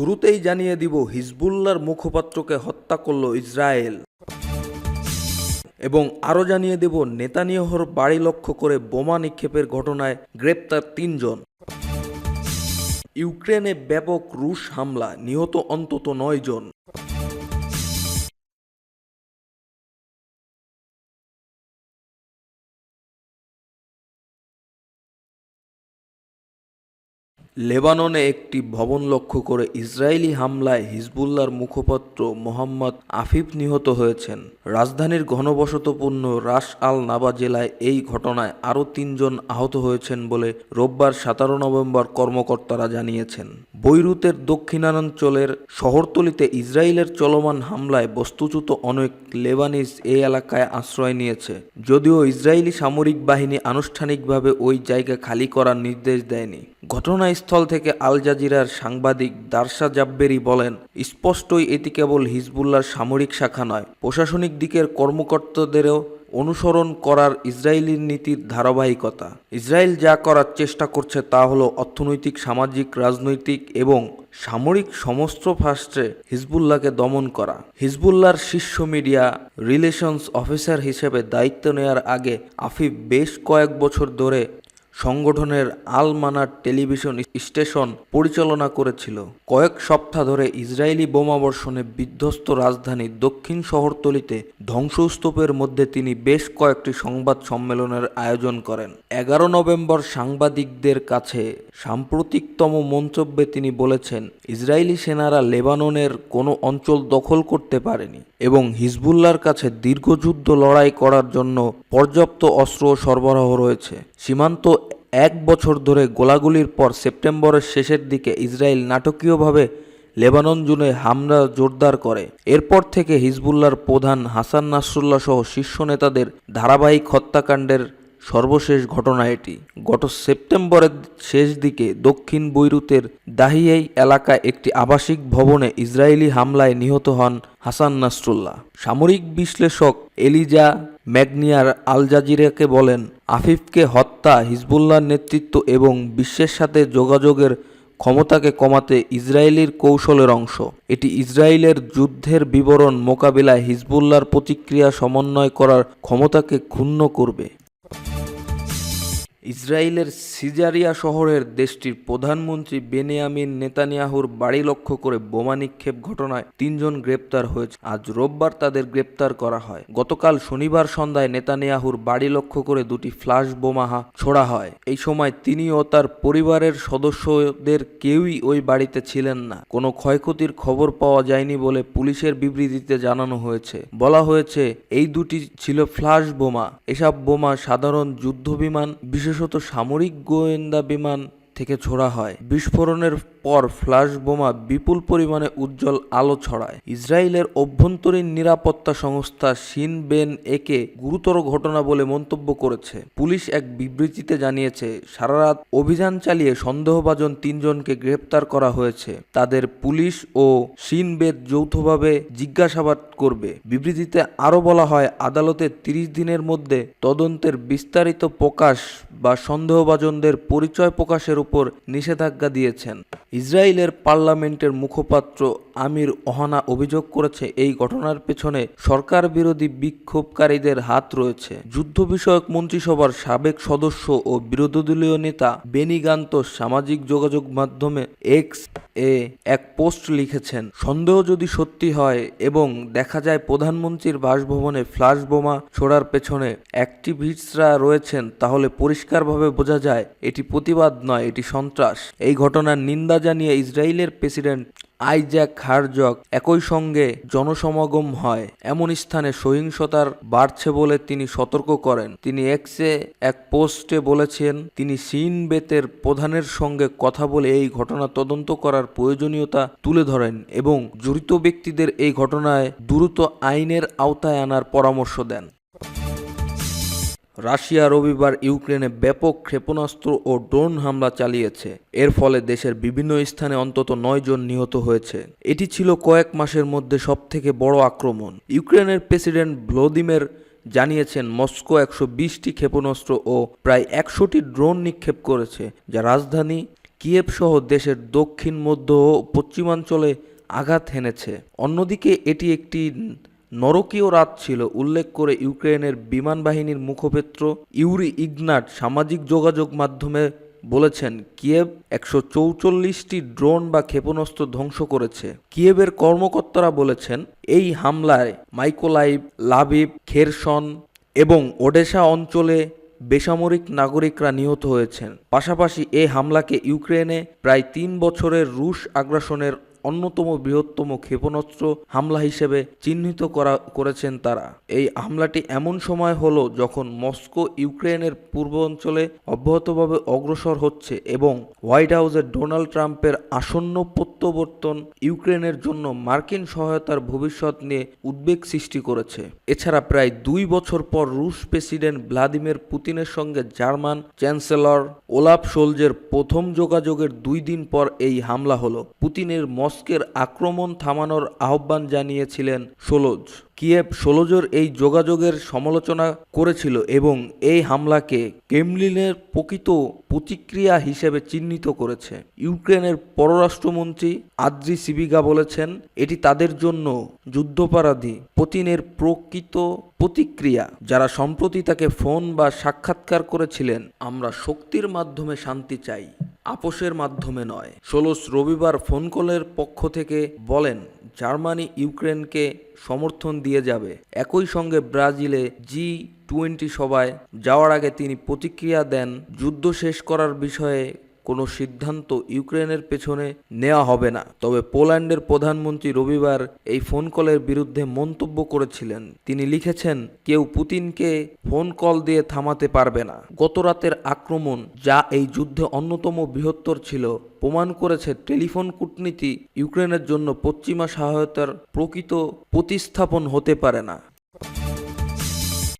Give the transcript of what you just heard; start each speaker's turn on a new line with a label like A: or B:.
A: শুরুতেই জানিয়ে দিব, হিজবুল্লাহর মুখপাত্রকে হত্যা করল ইসরায়েল। এবং আরও জানিয়ে দেব, নেতানিয়াহুর বাড়ি লক্ষ্য করে বোমা নিক্ষেপের ঘটনায় গ্রেপ্তার ৩ জন। ইউক্রেনে ব্যাপক রুশ হামলা, নিহত অন্তত ৯ জন। লেবাননে একটি ভবন লক্ষ্য করে ইসরায়েলি হামলায় হিজবুল্লাহর মুখপাত্র মোহাম্মদ আফিফ নিহত হয়েছেন। রাজধানীর ঘনবসতিপূর্ণ রাস আল নাবা জেলায় এই ঘটনায় আরও ৩ জন আহত হয়েছেন বলে রোববার ১৭ নভেম্বর কর্মকর্তারা জানিয়েছেন। বৈরুতের দক্ষিণাঞ্চলের শহরতলিতে ইসরায়েলের চলমান হামলায় বস্তুচ্যুত অনেক লেবানিজ এই এলাকায় আশ্রয় নিয়েছে, যদিও ইসরায়েলি সামরিক বাহিনী আনুষ্ঠানিকভাবে ওই জায়গা খালি করার নির্দেশ দেয়নি। ঘটনাস্থল থেকে আল জাজিরার সাংবাদিক দারসা জাব্বেরি বলেন, স্পষ্টই এটি কেবল হিজবুল্লাহর সামরিক শাখা নয়, প্রশাসনিক দিকের কর্মকর্তাদেরও অনুসরণ করার ইসরায়েলি নীতির ধারাবাহিকতা। ইসরায়েল যা করার চেষ্টা করছে তা হলো অর্থনৈতিক, সামাজিক, রাজনৈতিক এবং সামরিক সমস্ত ফাস্টে হিজবুল্লাহকে দমন করা। হিজবুল্লাহর শীর্ষ মিডিয়া রিলেশনস অফিসার হিসেবে দায়িত্ব নেওয়ার আগে আফিফ বেশ কয়েক বছর ধরে সংগঠনের আল মানার টেলিভিশন স্টেশন পরিচালনা করেছিল। কয়েক সপ্তাহ ধরে ইসরায়েলি বোমাবর্ষণে বিধ্বস্ত রাজধানীর দক্ষিণ শহরতলিতে ধ্বংসস্তূপের মধ্যে তিনি বেশ কয়েকটি সংবাদ সম্মেলনের আয়োজন করেন। ১১ নভেম্বর সাংবাদিকদের কাছে সাম্প্রতিকতম মন্তব্যে তিনি বলেছেন, ইসরায়েলি সেনারা লেবাননের কোনো অঞ্চল দখল করতে পারেনি এবং হিজবুল্লাহর কাছে দীর্ঘযুদ্ধ লড়াই করার জন্য পর্যাপ্ত অস্ত্র সরবরাহ রয়েছে। সীমান্ত ১ বছর ধরে গোলাগুলির পর সেপ্টেম্বরের শেষের দিকে ইসরায়েল নাটকীয়ভাবে লেবানন জুড়ে হামলা জোরদার করে। এরপর থেকে হিজবুল্লাহর প্রধান হাসান নাসরুল্লাহ সহ শীর্ষ নেতাদের ধারাবাহিক হত্যাকাণ্ডের সর্বশেষ ঘটনা এটি। গত সেপ্টেম্বরের শেষ দিকে দক্ষিণ বৈরুতের দাহিয়াই এলাকায় একটি আবাসিক ভবনে ইসরায়েলি হামলায় নিহত হন হাসান নাসরুল্লাহ। সামরিক বিশ্লেষক এলিজা ম্যাগনিয়ার আল জাজিরাকে বলেন, আফিফকে হত্যা হিজবুল্লাহর নেতৃত্ব এবং বিশ্বের সাথে যোগাযোগের ক্ষমতাকে কমাতে ইসরায়েলির কৌশলের অংশ। এটি ইসরায়েলের যুদ্ধের বিবরণ মোকাবিলায় হিজবুল্লাহর প্রতিক্রিয়া সমন্বয় করার ক্ষমতাকে ক্ষুণ্ণ করবে। ইসরায়েলের সিজারিয়া শহরের দেশটির প্রধানমন্ত্রী বেনিয়ামিন নেতানিয়াহুর বাড়ি লক্ষ্য করে বোমা নিক্ষেপ ঘটনায় ৩ জন গ্রেপ্তার হয়েছে। আজ রোববার তাদের গ্রেপ্তার করা হয়। গতকাল শনিবার সন্ধ্যায় নেতানিয়াহুর বাড়ি লক্ষ্য করে ২টি ফ্লাশ বোমা ছোড়া হয়। এই সময় তিনি ও তার পরিবারের সদস্যদের কেউই ওই বাড়িতে ছিলেন না। কোনো ক্ষয়ক্ষতির খবর পাওয়া যায়নি বলে পুলিশের বিবৃতিতে জানানো হয়েছে। বলা হয়েছে, এই দুটি ছিল ফ্লাশ বোমা। এসব বোমা সাধারণ যুদ্ধবিমান, বিশেষত সামরিক গোয়েন্দা বিমান থেকে ছোড়া হয়। বিস্ফোরণের পর ফ্লাশ বোমা বিপুল পরিমাণে উজ্জ্বল আলো ছড়ায়। ইসরায়েলের অভ্যন্তরীণ নিরাপত্তা সংস্থা শিন বেন একে গুরুতর ঘটনা বলে মন্তব্য করেছে। পুলিশ এক বিবৃতিতে জানিয়েছে, সারারাত অভিযান চালিয়ে সন্দেহভাজন ৩ জনকে গ্রেপ্তার করা হয়েছে। তাদের পুলিশ ও শিন বেত যৌথভাবে জিজ্ঞাসাবাদ করবে। বিবৃতিতে আরও বলা হয়, আদালতে ৩০ দিনের মধ্যে তদন্তের বিস্তারিত প্রকাশ বা সন্দেহভাজনদের পরিচয় প্রকাশের উপর নিষেধাজ্ঞা দিয়েছেন। ইসরায়েলের পার্লামেন্টের মুখপাত্র আমির ওহানা অভিযোগ করেছে, এই ঘটনার পেছনে সরকার বিরোধী বিক্ষোভকারীদের হাত রয়েছে। যুদ্ধ বিষয়ক মন্ত্রিসভার সাবেক সদস্য ও বিরোধীদলীয় নেতা বেনি গান্তজ সামাজিক যোগাযোগ মাধ্যমে এক্স এ এক পোস্ট লিখেছেন, সন্দেহ যদি সত্যি হয় এবং দেখা যায় প্রধানমন্ত্রীর বাসভবনে ফ্লাশ বোমা ছোড়ার পেছনে অ্যাক্টিভিস্টরা রয়েছেন, তাহলে পরিষ্কারভাবে বোঝা যায় এটি প্রতিবাদ নয়, এটি সন্ত্রাস। এই ঘটনার নিন্দা জানিয়ে ইসরায়েলের প্রেসিডেন্ট আইজাক হারজগ একই সঙ্গে জনসমাগম হয় এমন স্থানে সহিংসতার বাড়ছে বলে তিনি সতর্ক করেন। তিনি এক্সে এক পোস্টে বলেছেন, তিনি শিন বেতের প্রধানের সঙ্গে কথা বলে এই ঘটনা তদন্ত করার প্রয়োজনীয়তা তুলে ধরেন এবং জড়িত ব্যক্তিদের এই ঘটনায় দ্রুত আইনের আওতায় আনার পরামর্শ দেন। রাশিয়া রবিবার ইউক্রেনে ব্যাপক ক্ষেপণাস্ত্র ও ড্রোন হামলা চালিয়েছে। এর ফলে দেশের বিভিন্ন স্থানে অন্তত ৯ জন নিহত হয়েছে। এটি ছিল কয়েক মাসের মধ্যে সবথেকে বড় আক্রমণ। ইউক্রেনের প্রেসিডেন্ট ভ্লাদিমির জানিয়েছেন, মস্কো ১২০টি ক্ষেপণাস্ত্র ও প্রায় ১০০টি ড্রোন নিক্ষেপ করেছে, যা রাজধানী কিয়েভ সহ দেশের দক্ষিণ মধ্য ও পশ্চিমাঞ্চলে আঘাত হেনেছে। অন্যদিকে এটি একটি নরকীয় রাত ছিল উল্লেখ করে ইউক্রেনের বিমান বাহিনীর মুখপাত্র ইউরি ইগনাট সামাজিক যোগাযোগ মাধ্যমে বলেছেন, কিয়েভ 144টি ড্রোন বা ক্ষেপণাস্ত্র ধ্বংস করেছে। কিয়েভের কর্মকর্তারা বলেছেন, এই হামলায় মাইকোলাইভ, লাভিভ, খেরসন এবং ওডেসা অঞ্চলে বেসামরিক নাগরিকরা নিহত হয়েছেন। পাশাপাশি এই হামলাকে ইউক্রেনে প্রায় 3 বছরের রুশ আগ্রাসনের অন্যতম বৃহত্তম ক্ষেপণাস্ত্র হামলা হিসেবে চিহ্নিত করেছেন তারা। এই হামলাটি এমন সময় হলো যখন মস্কো ইউক্রেনের পূর্ব অঞ্চলে অব্যাহতভাবে অগ্রসর হচ্ছে এবং হোয়াইট হাউসের ডোনাল্ড ট্রাম্পের আসন্ন প্রত্যাবর্তন ইউক্রেনের জন্য মার্কিন সহায়তার ভবিষ্যৎ নিয়ে উদ্বেগ সৃষ্টি করেছে। এছাড়া প্রায় 2 বছর পর রুশ প্রেসিডেন্ট ভ্লাদিমির পুতিনের সঙ্গে জার্মান চ্যান্সেলর ওলাফ শোলজের প্রথম যোগাযোগের 2 দিন পর এই হামলা হলো। পুতিনের মস্কোর আক্রমণ থামানোর আহ্বান জানিয়েছিলেন শোলজ। কিয়েভ শোলজের এই যোগাযোগের সমালোচনা করেছিল এবং এই হামলাকে ক্রেমলিনের প্রকৃত প্রতিক্রিয়া হিসেবে চিহ্নিত করেছে। ইউক্রেনের পররাষ্ট্রমন্ত্রী আদ্রি সিবিগা বলেছেন, এটি তাদের জন্য যুদ্ধাপরাধী। পুতিনের প্রকৃত প্রতিক্রিয়া, যারা সম্প্রতি তাকে ফোন বা সাক্ষাৎকার করেছিলেন, আমরা শক্তির মাধ্যমে শান্তি চাই, আপোষের মাধ্যমে নয়। শোলজ রবিবার ফোন কলের পক্ষ থেকে বলেন, জার্মানি ইউক্রেনকে সমর্থন দিয়ে যাবে। একই সঙ্গে ব্রাজিলে G20 সভায় যাওয়ার আগে তিনি প্রতিক্রিয়া দেন, যুদ্ধ শেষ করার বিষয়ে কোনো সিদ্ধান্ত ইউক্রেনের পেছনে নেওয়া হবে না। তবে পোল্যান্ডের প্রধানমন্ত্রী রবিবার এই ফোন কলের বিরুদ্ধে মন্তব্য করেছিলেন। তিনি লিখেছেন, কেউ পুতিনকে ফোন কল দিয়ে থামাতে পারবে না। গত রাতের আক্রমণ, যা এই যুদ্ধে অন্যতম বৃহত্তর ছিল, প্রমাণ করেছে টেলিফোন কূটনীতি ইউক্রেনের জন্য পশ্চিমা সহায়তার প্রকৃত প্রতিস্থাপন হতে পারে না।